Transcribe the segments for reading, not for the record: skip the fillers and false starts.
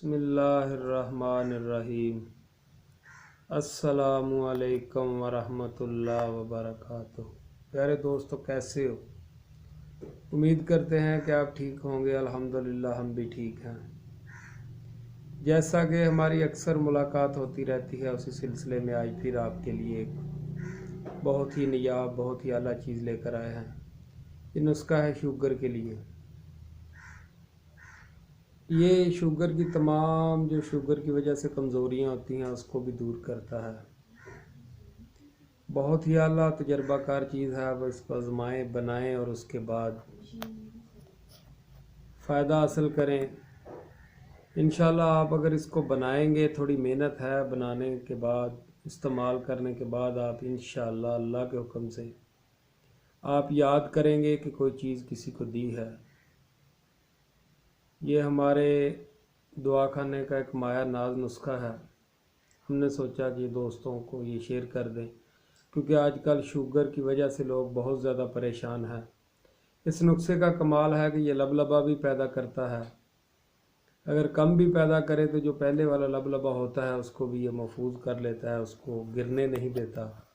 बिस्मिल्लाहिर्रहमानिर्रहीम। अस्सलामु अलैकुम वरहमतुल्लाह वबरकातुह। प्यारे दोस्तों, कैसे हो? उम्मीद करते हैं कि आप ठीक होंगे। अल्हम्दुलिल्लाह हम भी ठीक हैं। जैसा कि हमारी अक्सर मुलाकात होती रहती है, उसी सिलसिले में आज फिर आपके लिए एक बहुत ही नायाब, बहुत ही आला चीज़ लेकर आए हैं। ये नुस्खा है शुगर के लिए। ये शुगर की तमाम जो शुगर की वजह से कमज़ोरियाँ होती हैं उसको भी दूर करता है। बहुत ही आला तजर्बाकार चीज़ है। आप इसको आजमाएं, बनाएं और उसके बाद फ़ायदा हासिल करें। इंशाल्लाह आप अगर इसको बनाएंगे, थोड़ी मेहनत है बनाने के बाद, इस्तेमाल करने के बाद आप इंशाल्लाह अल्लाह के हुक्म से आप याद करेंगे कि कोई चीज़ किसी को दी है। ये हमारे दुआ खाने का एक माया नाज नुस्खा है। हमने सोचा कि दोस्तों को ये शेयर कर दें, क्योंकि आजकल शुगर की वजह से लोग बहुत ज़्यादा परेशान हैं। इस नुस्खे का कमाल है कि ये लबलबा भी पैदा करता है। अगर कम भी पैदा करे तो जो पहले वाला लबलबा होता है उसको भी ये महफूज कर लेता है, उसको गिरने नहीं देता।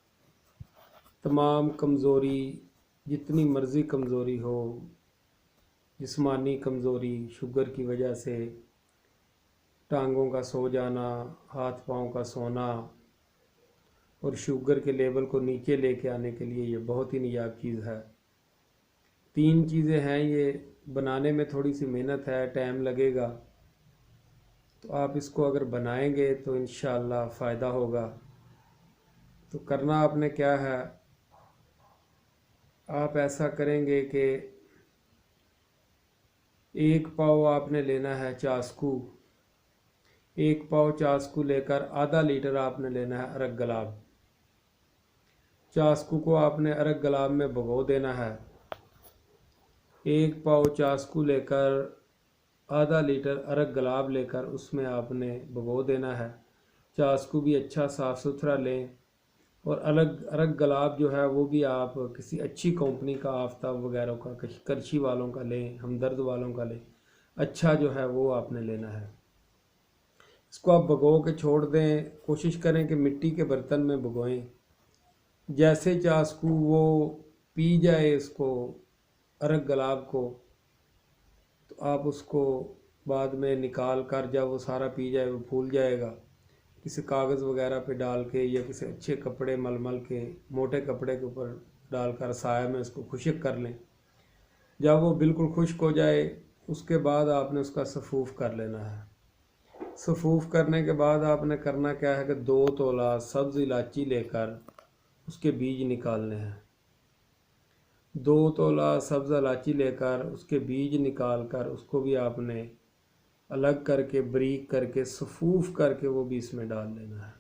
तमाम कमज़ोरी, जितनी मर्ज़ी कमज़ोरी हो, जिस्मानी कमज़ोरी, शुगर की वजह से टांगों का सो जाना, हाथ पाँव का सोना और शुगर के लेवल को नीचे लेके आने के लिए ये बहुत ही नायाब चीज़ है। 3 चीज़ें हैं। ये बनाने में थोड़ी सी मेहनत है, टाइम लगेगा, तो आप इसको अगर बनाएंगे तो इंशाअल्लाह फ़ायदा होगा। तो करना आपने क्या है, आप ऐसा करेंगे कि 1 पाव आपने लेना है चास्कू। 1 पाव चास्कू लेकर आधा लीटर आपने लेना है अरग गुलाब। चास्कू को आपने अरग गुलाब में भिगो देना है। 1 पाव चास्कू लेकर आधा लीटर अरग गुलाब लेकर उसमें आपने भिगो देना है। चास्कू भी अच्छा साफ़ सुथरा लें और अरग गुलाब जो है वो भी आप किसी अच्छी कंपनी का, आफ्ताब वगैरह का, करछी वालों का लें, हमदर्द वालों का लें। अच्छा जो है वो आपने लेना है। इसको आप भिगो के छोड़ दें। कोशिश करें कि मिट्टी के बर्तन में भिगोएं। जैसे चास्कू वो पी जाए इसको, अरग गुलाब को, तो आप उसको बाद में निकाल कर, जब वो सारा पी जाए, वो फूल जाएगा, किसी कागज़ वगैरह पे डाल के या किसी अच्छे कपड़े मलमल के मोटे कपड़े के ऊपर डालकर साया में उसको खुश्क कर लें। जब वो बिल्कुल खुश्क हो जाए उसके बाद आपने उसका सफ़ूफ़ कर लेना है। सफ़ूफ़ करने के बाद आपने करना क्या है कि 2 तोला सब्ज़ इलायची लेकर उसके बीज निकालने हैं। 2 तोला सब्ज़ इलायची लेकर उसके बीज निकाल कर उसको भी आपने अलग करके, बारीक करके, सफ़ूफ़ करके वो भी इसमें डाल देना है।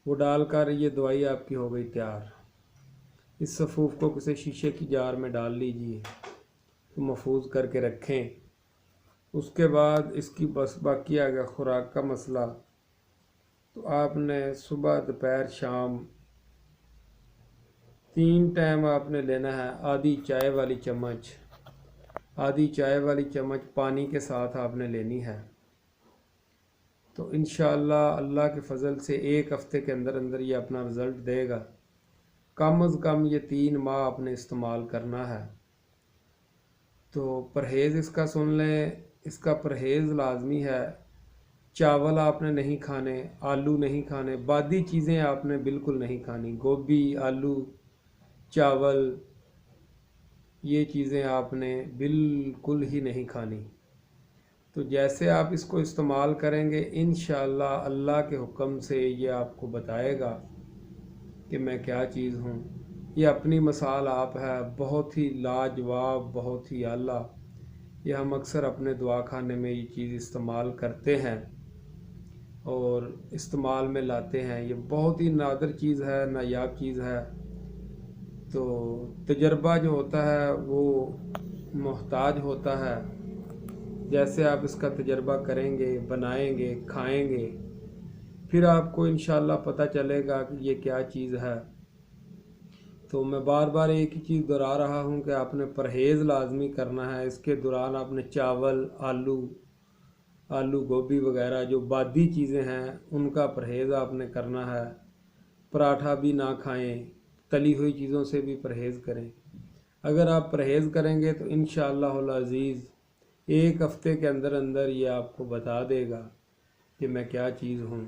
वो डालकर ये दवाई आपकी हो गई तैयार। इस सफ़ूफ़ को किसी शीशे की जार में डाल लीजिए, तो महफूज करके रखें। उसके बाद इसकी बस बाकी आ गया खुराक का मसला। तो आपने सुबह, दोपहर, शाम 3 टाइम आपने लेना है। आधी चाय वाली चम्मच पानी के साथ आपने लेनी है। तो इंशाअल्लाह अल्लाह के फ़ज़ल से 1 हफ़्ते के अंदर अंदर ये अपना रिज़ल्ट देगा। कम अज़ कम ये 3 माह आपने इस्तेमाल करना है। तो परहेज़ इसका सुन लें। इसका परहेज़ लाजमी है। चावल आपने नहीं खाने, आलू नहीं खाने, बादी चीज़ें आपने बिल्कुल नहीं खानी। गोभी, आलू, चावल, ये चीज़ें आपने बिल्कुल ही नहीं खानी। तो जैसे आप इसको इस्तेमाल करेंगे इंशाअल्लाह अल्लाह के हुक्म से ये आपको बताएगा कि मैं क्या चीज़ हूँ। ये अपनी मिसाल आप है, बहुत ही लाजवाब, बहुत ही आला। ये हम अक्सर अपने दुआ खाने में ये चीज़ इस्तेमाल करते हैं और इस्तेमाल में लाते हैं। ये बहुत ही नादिर चीज़ है, नायाब चीज़ है। तो तजर्बा जो होता है वो मोहताज होता है। जैसे आप इसका तजर्बा करेंगे, बनाएंगे, खाएंगे, फिर आपको इंशाअल्लाह पता चलेगा कि ये क्या चीज़ है। तो मैं बार बार एक ही चीज़ दोहरा रहा हूँ कि आपने परहेज़ लाजमी करना है। इसके दौरान आपने चावल, आलू آلو گوبھی وغیرہ جو بادی چیزیں ہیں ان کا پرہیز آپ نے کرنا ہے۔ پراٹھا بھی نہ کھائیں، تلی ہوئی چیزوں سے بھی پرہیز کریں۔ اگر آپ پرہیز کریں گے تو انشاءاللہ العزیز ایک ہفتے کے اندر اندر یہ آپ کو بتا دے گا کہ میں کیا چیز ہوں۔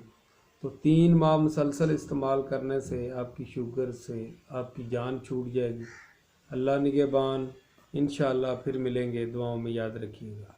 تو 3 ماہ مسلسل استعمال کرنے سے آپ کی شوگر سے آپ کی جان چھوٹ جائے گی۔ اللہ نگہبان، انشاءاللہ پھر ملیں گے، دعاؤں میں یاد رکھیے گا۔